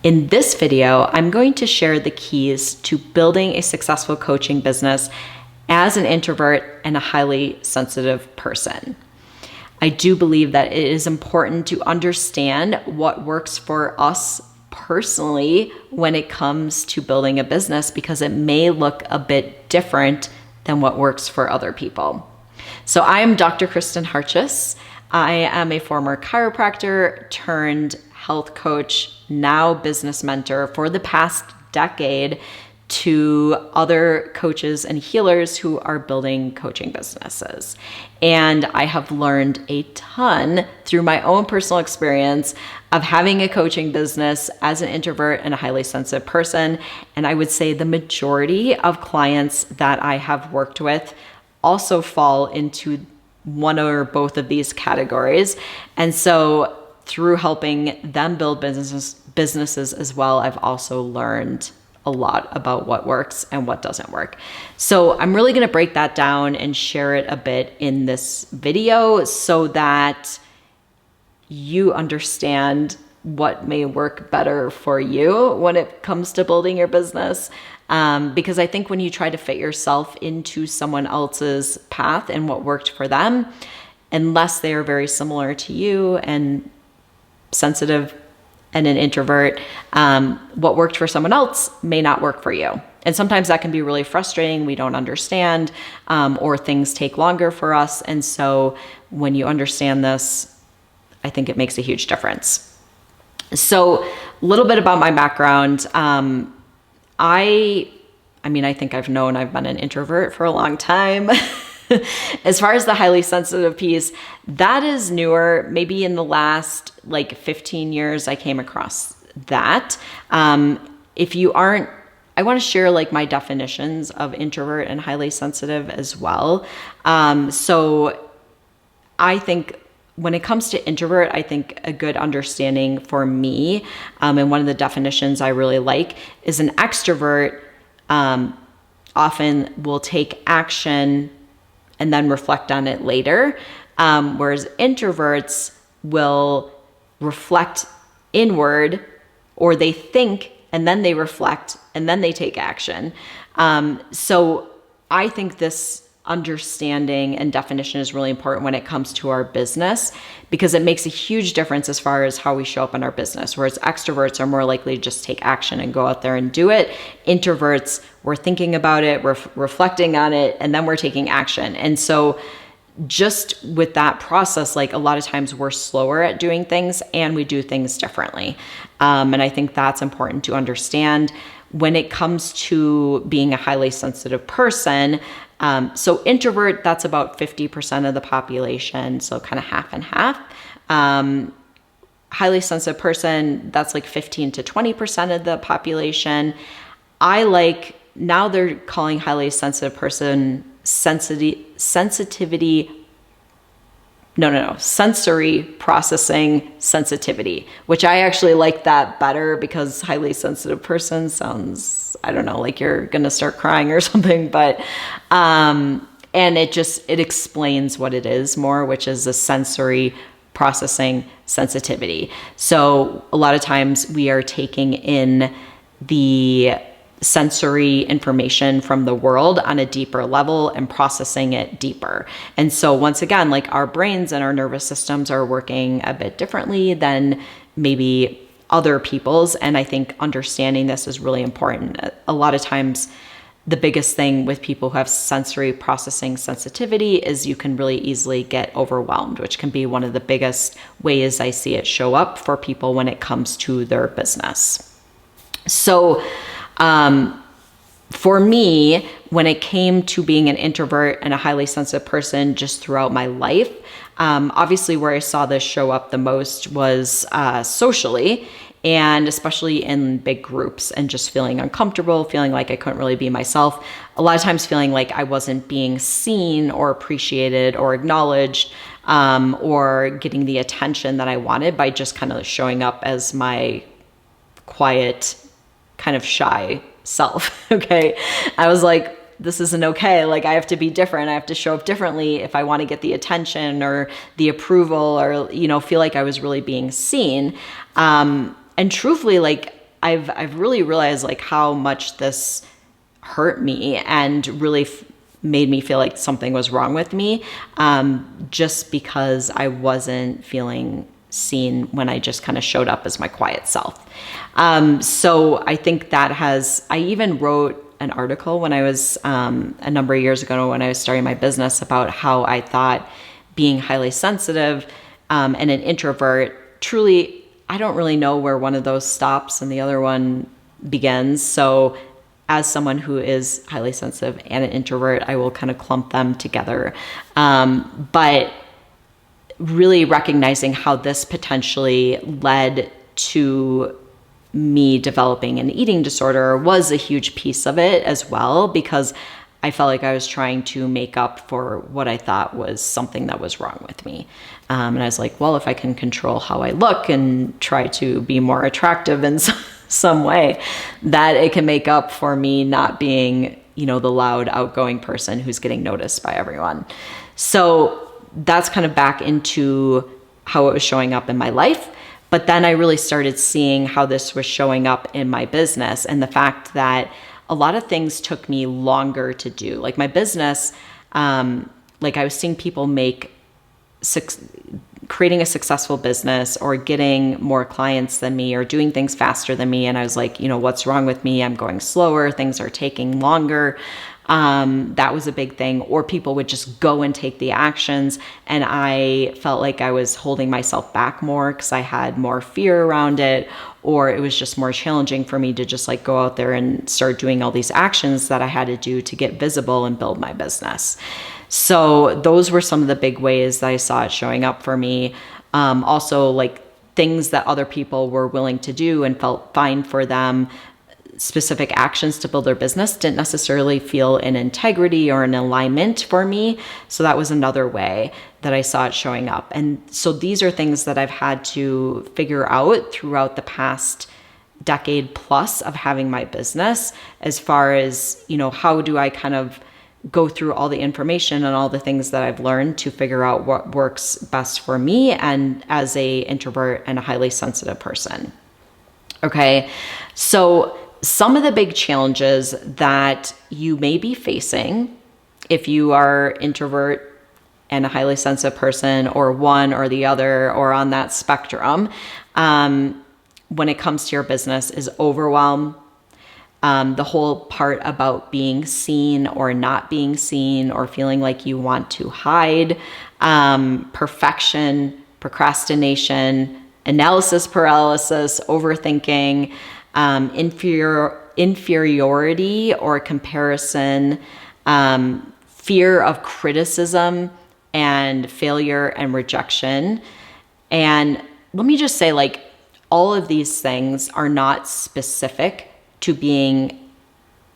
In this video, I'm going to share the keys to building a successful coaching business as an introvert and a highly sensitive person. I do believe that it is important to understand what works for us personally when it comes to building a business, because it may look a bit different than what works for other people. So I am Dr. Kristin Hartjes. I am a former chiropractor turned health coach, now business mentor for the past decade to other coaches and healers who are building coaching businesses. And I have learned a ton through my own personal experience of having a coaching business as an introvert and a highly sensitive person. And I would say the majority of clients that I have worked with also fall into one or both of these categories. And so through helping them build businesses as well, I've also learned a lot about what works and what doesn't work. So I'm really going to break that down and share it a bit in this video so that you understand what may work better for you when it comes to building your business. Because I think when you try to fit yourself into someone else's path and what worked for them, unless they are very similar to you and sensitive and an introvert, what worked for someone else may not work for you. And sometimes that can be really frustrating. We don't understand, or things take longer for us. And so when you understand this, I think it makes a huge difference. So a little bit about my background. I think I've been an introvert for a long time. As far as the highly sensitive piece, that is newer. Maybe in the last 15 years, I came across that. If you aren't, I want to share my definitions of introvert and highly sensitive as well. So I think when it comes to introvert, I think a good understanding for me, and one of the definitions I really like, is an extrovert often will take action and then reflect on it later, whereas introverts will reflect inward, or they think and then they reflect and then they take action. So I think this understanding and definition is really important when it comes to our business, because it makes a huge difference as far as how we show up in our business. Whereas extroverts are more likely to just take action and go out there and do it. Introverts, we're thinking about it, we're reflecting on it, and then we're taking action. And so just with that process, a lot of times we're slower at doing things and we do things differently. And I think that's important to understand when it comes to being a highly sensitive person. So introvert, that's about 50% of the population. So kind of half and half. Highly sensitive person, that's 15 to 20% of the population. Now they're calling highly sensitive person sensory processing sensitivity, which I actually like that better, because highly sensitive person sounds, I don't know, like you're going to start crying or something, but, and it explains what it is more, which is a sensory processing sensitivity. So a lot of times we are taking in the sensory information from the world on a deeper level and processing it deeper. And so once again, our brains and our nervous systems are working a bit differently than maybe other people's. And I think understanding this is really important. A lot of times, the biggest thing with people who have sensory processing sensitivity is you can really easily get overwhelmed, which can be one of the biggest ways I see it show up for people when it comes to their business. So, for me, when it came to being an introvert and a highly sensitive person just throughout my life, obviously where I saw this show up the most was socially, and especially in big groups, and just feeling uncomfortable, feeling like I couldn't really be myself. A lot of times feeling like I wasn't being seen or appreciated or acknowledged, or getting the attention that I wanted by just kind of showing up as my quiet, kind of shy self. Okay. I was like, this isn't okay. I have to be different. I have to show up differently if I want to get the attention or the approval, or, feel like I was really being seen. And truthfully, I've really realized like how much this hurt me and really made me feel like something was wrong with me, just because I wasn't feeling seen when I just kind of showed up as my quiet self. So I think I even wrote an article when I was, a number of years ago when I was starting my business, about how I thought being highly sensitive, and an introvert, truly, I don't really know where one of those stops and the other one begins. So as someone who is highly sensitive and an introvert, I will kind of clump them together. But really recognizing how this potentially led to me developing an eating disorder was a huge piece of it as well, because I felt like I was trying to make up for what I thought was something that was wrong with me. And I was like, well, if I can control how I look and try to be more attractive in some way, that it can make up for me not being, the loud, outgoing person who's getting noticed by everyone. So that's kind of back into how it was showing up in my life. But then I really started seeing how this was showing up in my business, and the fact that a lot of things took me longer to do. Like my business, like I was seeing people creating a successful business or getting more clients than me or doing things faster than me. And I was like, what's wrong with me? I'm going slower. Things are taking longer. That was a big thing. Or people would just go and take the actions, and I felt like I was holding myself back more because I had more fear around it, or it was just more challenging for me to just like go out there and start doing all these actions that I had to do to get visible and build my business. So those were some of the big ways that I saw it showing up for me. Also, like things that other people were willing to do and felt fine for them, specific actions to build their business, didn't necessarily feel in integrity or in alignment for me. So that was another way that I saw it showing up. And so these are things that I've had to figure out throughout the past decade plus of having my business, as far as, how do I kind of go through all the information and all the things that I've learned to figure out what works best for me and as a introvert and a highly sensitive person. Okay. So some of the big challenges that you may be facing if you are introvert and a highly sensitive person, or one or the other, or on that spectrum, when it comes to your business, is overwhelm. The whole part about being seen or not being seen, or feeling like you want to hide, perfection, procrastination, analysis paralysis, overthinking, inferiority or comparison, fear of criticism and failure and rejection. And let me just say, like, all of these things are not specific to being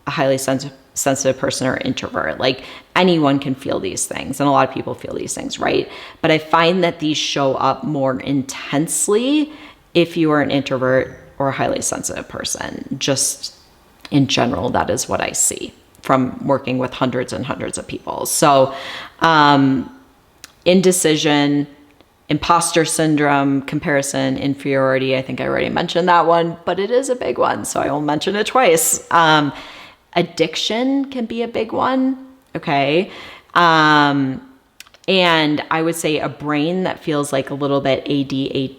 a highly sensitive person or introvert. Like, anyone can feel these things, and a lot of people feel these things, right? But I find that these show up more intensely if you are an introvert or a highly sensitive person. Just in general, that is what I see from working with hundreds and hundreds of people. So indecision, imposter syndrome, comparison, inferiority, I think I already mentioned that one, but it is a big one, so I will mention it twice. Addiction can be a big one, okay? And I would say a brain that feels like a little bit ADHD,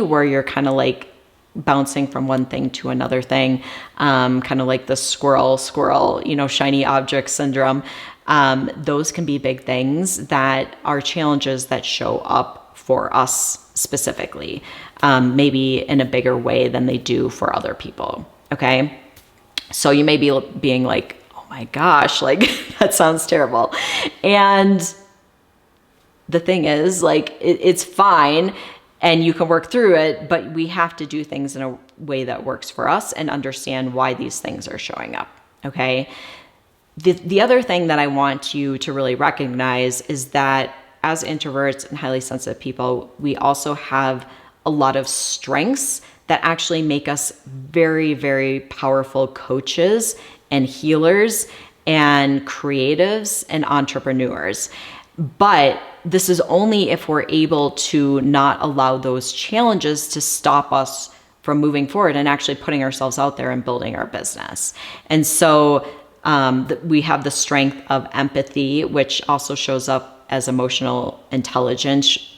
where you're kind of like bouncing from one thing to another thing, kind of like the squirrel, shiny object syndrome. Those can be big things that are challenges that show up for us specifically, maybe in a bigger way than they do for other people. Okay. So you may be being like, oh my gosh, like that sounds terrible. And the thing is, like, it's fine and you can work through it, but we have to do things in a way that works for us and understand why these things are showing up. Okay. The other thing that I want you to really recognize is that as introverts and highly sensitive people, we also have a lot of strengths that actually make us very, very powerful coaches and healers and creatives and entrepreneurs. But this is only if we're able to not allow those challenges to stop us from moving forward and actually putting ourselves out there and building our business. And so we have the strength of empathy, which also shows up as emotional intelligence,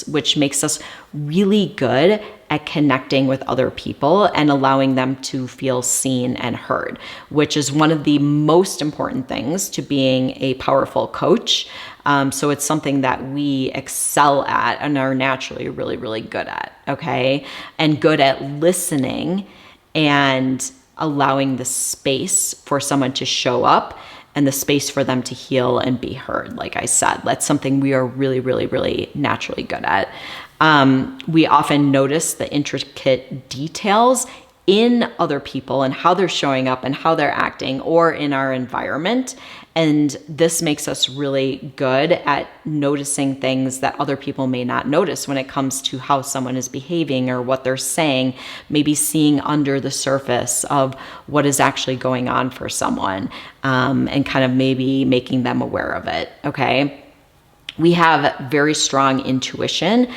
which makes us really good at connecting with other people and allowing them to feel seen and heard, which is one of the most important things to being a powerful coach. So it's something that we excel at and are naturally really, really good at, okay? And good at listening and allowing the space for someone to show up and the space for them to heal and be heard. Like I said, that's something we are really, really, really naturally good at. We often notice the intricate details in other people and how they're showing up and how they're acting, or in our environment. And this makes us really good at noticing things that other people may not notice when it comes to how someone is behaving or what they're saying, maybe seeing under the surface of what is actually going on for someone, and kind of maybe making them aware of it, okay? We have very strong intuition,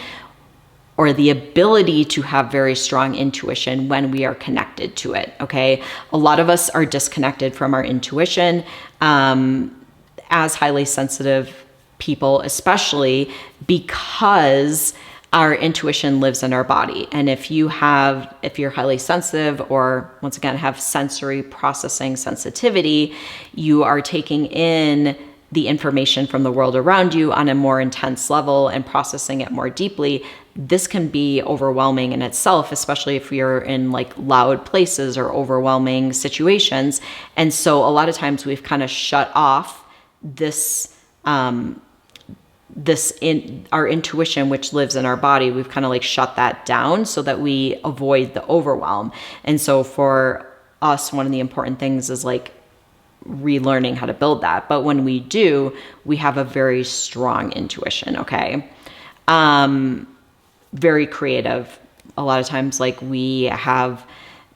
or the ability to have very strong intuition when we are connected to it, okay? A lot of us are disconnected from our intuition as highly sensitive people, especially because our intuition lives in our body. And if you're highly sensitive, or once again, have sensory processing sensitivity, you are taking in the information from the world around you on a more intense level and processing it more deeply. This can be overwhelming in itself, especially if you're in like loud places or overwhelming situations. And so a lot of times we've kind of shut off our intuition, which lives in our body. We've kind of like shut that down so that we avoid the overwhelm. And so for us, one of the important things is like relearning how to build that. But when we do, we have a very strong intuition, okay? Very creative. A lot of times, like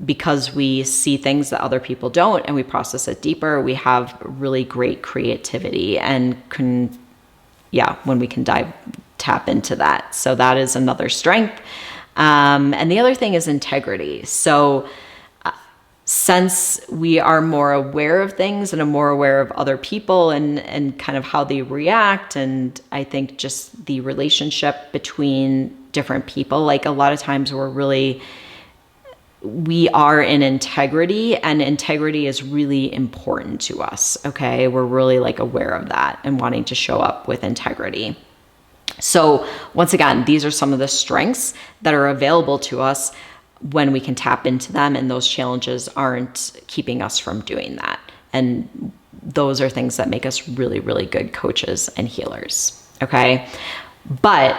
because we see things that other people don't and we process it deeper, we have really great creativity and when we can tap into that. So that is another strength. And the other thing is integrity. So since we are more aware of things and are more aware of other people and kind of how they react, and I think just the relationship between different people, like a lot of times we are in integrity, and integrity is really important to us, okay? We're really like aware of that and wanting to show up with integrity. So once again, these are some of the strengths that are available to us when we can tap into them, and those challenges aren't keeping us from doing that. And those are things that make us really, really good coaches and healers, okay? But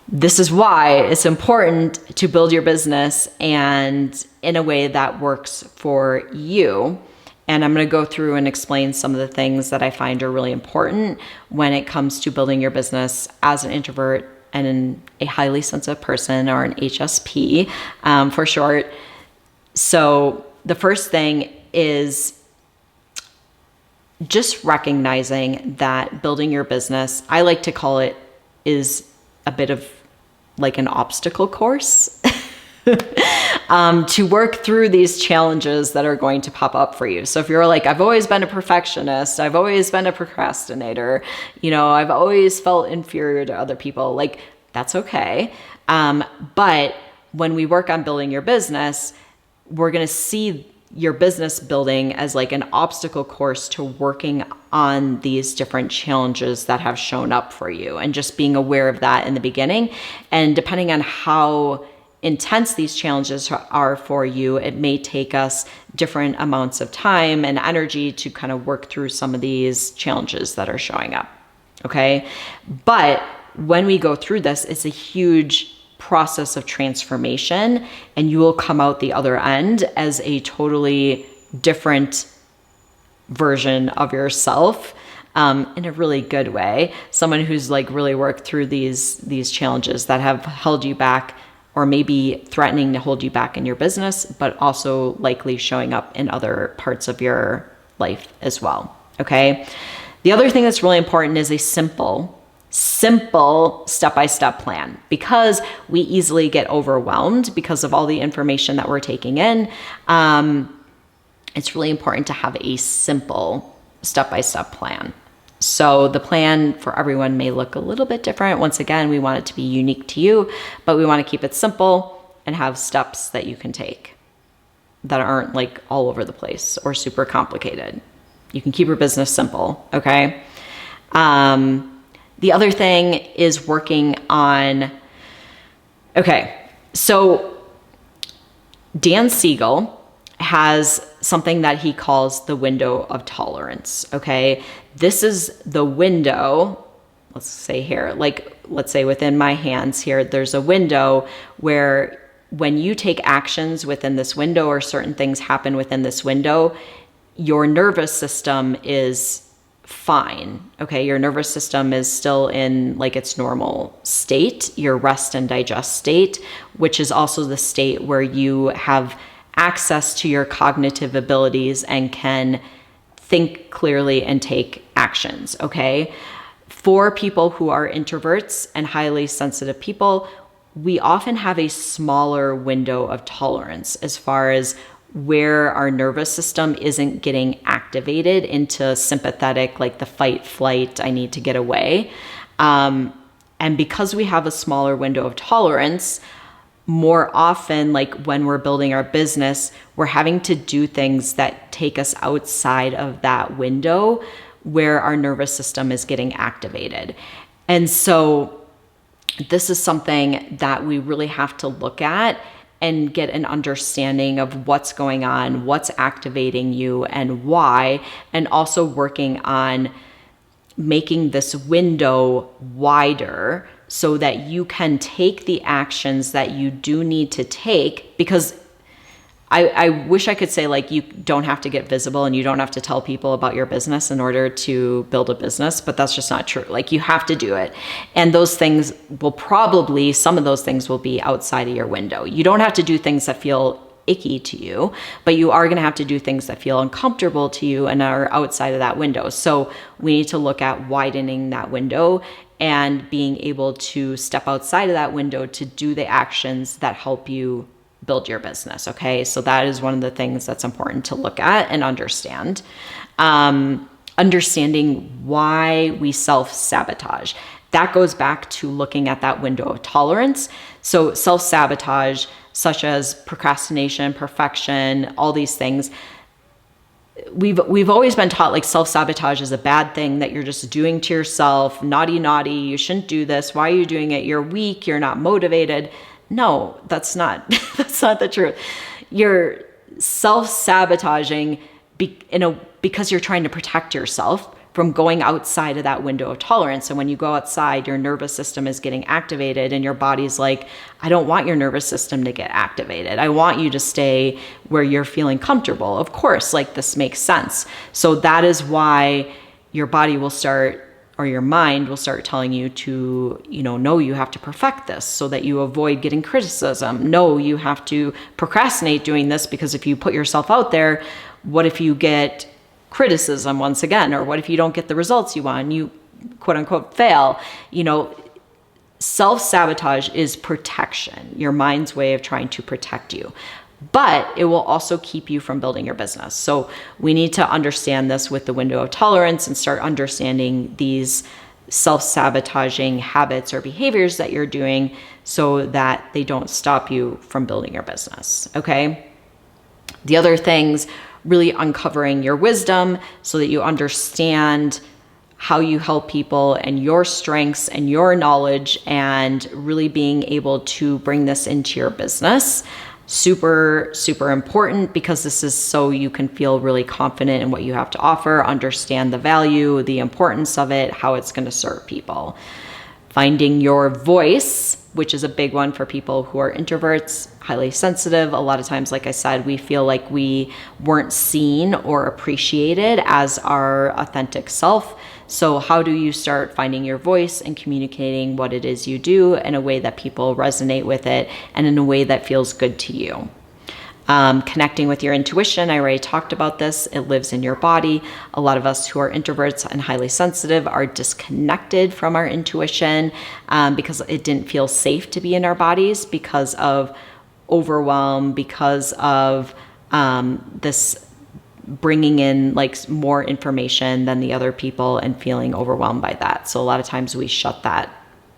this is why it's important to build your business and in a way that works for you. And I'm going to go through and explain some of the things that I find are really important when it comes to building your business as an introvert and a highly sensitive person, or an HSP for short. So the first thing is just recognizing that building your business, I like to call it, is a bit of like an obstacle course to work through these challenges that are going to pop up for you. So if you're like, I've always been a perfectionist, I've always been a procrastinator, I've always felt inferior to other people, like that's okay. But when we work on building your business, we're going to see your business building as like an obstacle course to working on these different challenges that have shown up for you, and just being aware of that in the beginning. And depending on how intense these challenges are for you, it may take us different amounts of time and energy to kind of work through some of these challenges that are showing up. Okay. But when we go through this, it's a huge process of transformation, and you will come out the other end as a totally different version of yourself, in a really good way. Someone who's like really worked through these challenges that have held you back, or maybe threatening to hold you back in your business, but also likely showing up in other parts of your life as well. Okay. The other thing that's really important is a simple simple step-by-step plan, because we easily get overwhelmed because of all the information that we're taking in. It's really important to have a simple step-by-step plan. So the plan for everyone may look a little bit different. Once again, we want it to be unique to you, but we want to keep it simple and have steps that you can take that aren't like all over the place or super complicated. You can keep your business simple, okay? The other thing is working on, so Dan Siegel has something that he calls the window of tolerance, okay? This is the window, let's say here, like let's say within my hands here, there's a window where when you take actions within this window or certain things happen within this window, your nervous system is fine, okay? Your nervous system is still in like its normal state, your rest and digest state, which is also the state where you have access to your cognitive abilities and can think clearly and take actions, okay? For people who are introverts and highly sensitive people, we often have a smaller window of tolerance as far as where our nervous system isn't getting activated into sympathetic, like the fight, flight, I need to get away. And because we have a smaller window of tolerance, more often, like when we're building our business, we're having to do things that take us outside of that window where our nervous system is getting activated. And so this is something that we really have to look at and get an understanding of what's going on, what's activating you and why, and also working on making this window wider so that you can take the actions that you do need to take. Because I wish I could say like you don't have to get visible and you don't have to tell people about your business in order to build a business, but that's just not true. Like you have to do it. And those things will probably, some of those things will be outside of your window. You don't have to do things that feel icky to you, but you are going to have to do things that feel uncomfortable to you and are outside of that window. So we need to look at widening that window and being able to step outside of that window to do the actions that help you build your business. Okay. So that is one of the things that's important to look at and understand. Understanding why we self-sabotage. That goes back to looking at that window of tolerance. So self-sabotage, such as procrastination, perfection, all these things, we've always been taught like self-sabotage is a bad thing that you're just doing to yourself. Naughty, you shouldn't do this. Why are you doing it? You're weak. You're not motivated. No, that's not the truth. You're self-sabotaging because you're trying to protect yourself from going outside of that window of tolerance. And when you go outside, your nervous system is getting activated and your body's like, I don't want your nervous system to get activated. I want you to stay where you're feeling comfortable. Of course, like this makes sense. So that is why your body will start, or your mind will start telling you to, no, you have to perfect this so that you avoid getting criticism. No, you have to procrastinate doing this because if you put yourself out there, what if you get criticism once again? Or what if you don't get the results you want and you quote unquote fail? Self-sabotage is protection, your mind's way of trying to protect you. But it will also keep you from building your business. So we need to understand this with the window of tolerance and start understanding these self-sabotaging habits or behaviors that you're doing so that they don't stop you from building your business, okay? The other things, really uncovering your wisdom so that you understand how you help people and your strengths and your knowledge and really being able to bring this into your business. Super, super important because this is so you can feel really confident in what you have to offer, understand the value, the importance of it, how it's going to serve people. Finding your voice, which is a big one for people who are introverts, highly sensitive. A lot of times, like I said, we feel like we weren't seen or appreciated as our authentic self. So how do you start finding your voice and communicating what it is you do in a way that people resonate with it and in a way that feels good to you? Connecting with your intuition, I already talked about this. It lives in your body. A lot of us who are introverts and highly sensitive are disconnected from our intuition because it didn't feel safe to be in our bodies because of overwhelm, because of this bringing in like more information than the other people and feeling overwhelmed by that. So a lot of times we shut that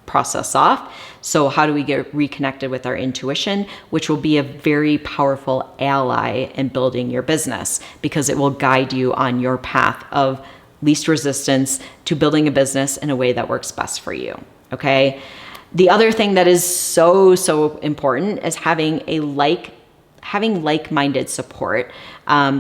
process off. So how do we get reconnected with our intuition, which will be a very powerful ally in building your business because it will guide you on your path of least resistance to building a business in a way that works best for you. Okay. The other thing that is so important is having like-minded support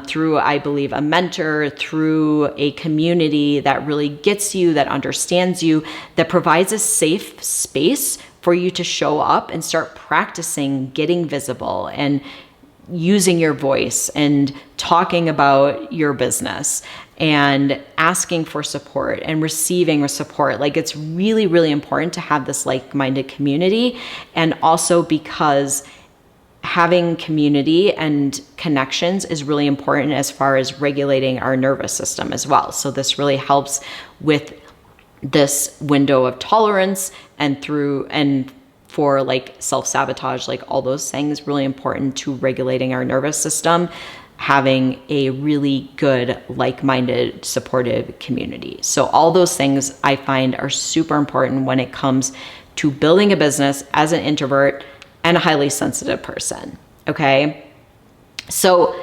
through, I believe, a mentor, through a community that really gets you, that understands you, that provides a safe space for you to show up and start practicing getting visible and using your voice and talking about your business and asking for support and receiving support. Like, it's really, really important to have this like-minded community. And also because having community and connections is really important as far as regulating our nervous system as well. So this really helps with this window of tolerance and for like self-sabotage, like all those things, really important to regulating our nervous system, having a really good, like-minded, supportive community. So all those things I find are super important when it comes to building a business as an introvert and a highly sensitive person. Okay. So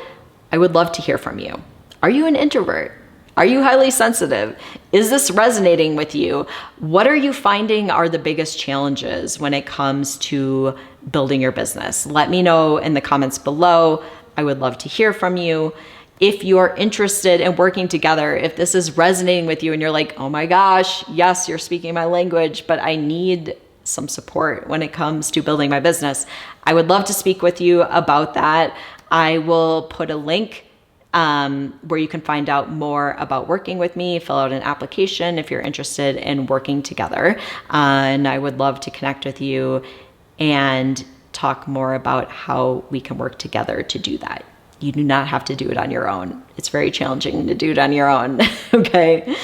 I would love to hear from you. Are you an introvert? Are you highly sensitive? Is this resonating with you? What are you finding are the biggest challenges when it comes to building your business? Let me know in the comments below. I would love to hear from you. If you are interested in working together, if this is resonating with you and you're like, oh my gosh, yes, you're speaking my language, but I need some support when it comes to building my business, I would love to speak with you about that. I will put a link where you can find out more about working with me, fill out an application if you're interested in working together. And I would love to connect with you and talk more about how we can work together to do that. You do not have to do it on your own. It's very challenging to do it on your own. Okay.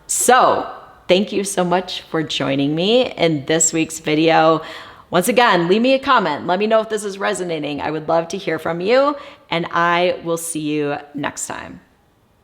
So thank you so much for joining me in this week's video. Once again, leave me a comment. Let me know if this is resonating. I would love to hear from you, and I will see you next time.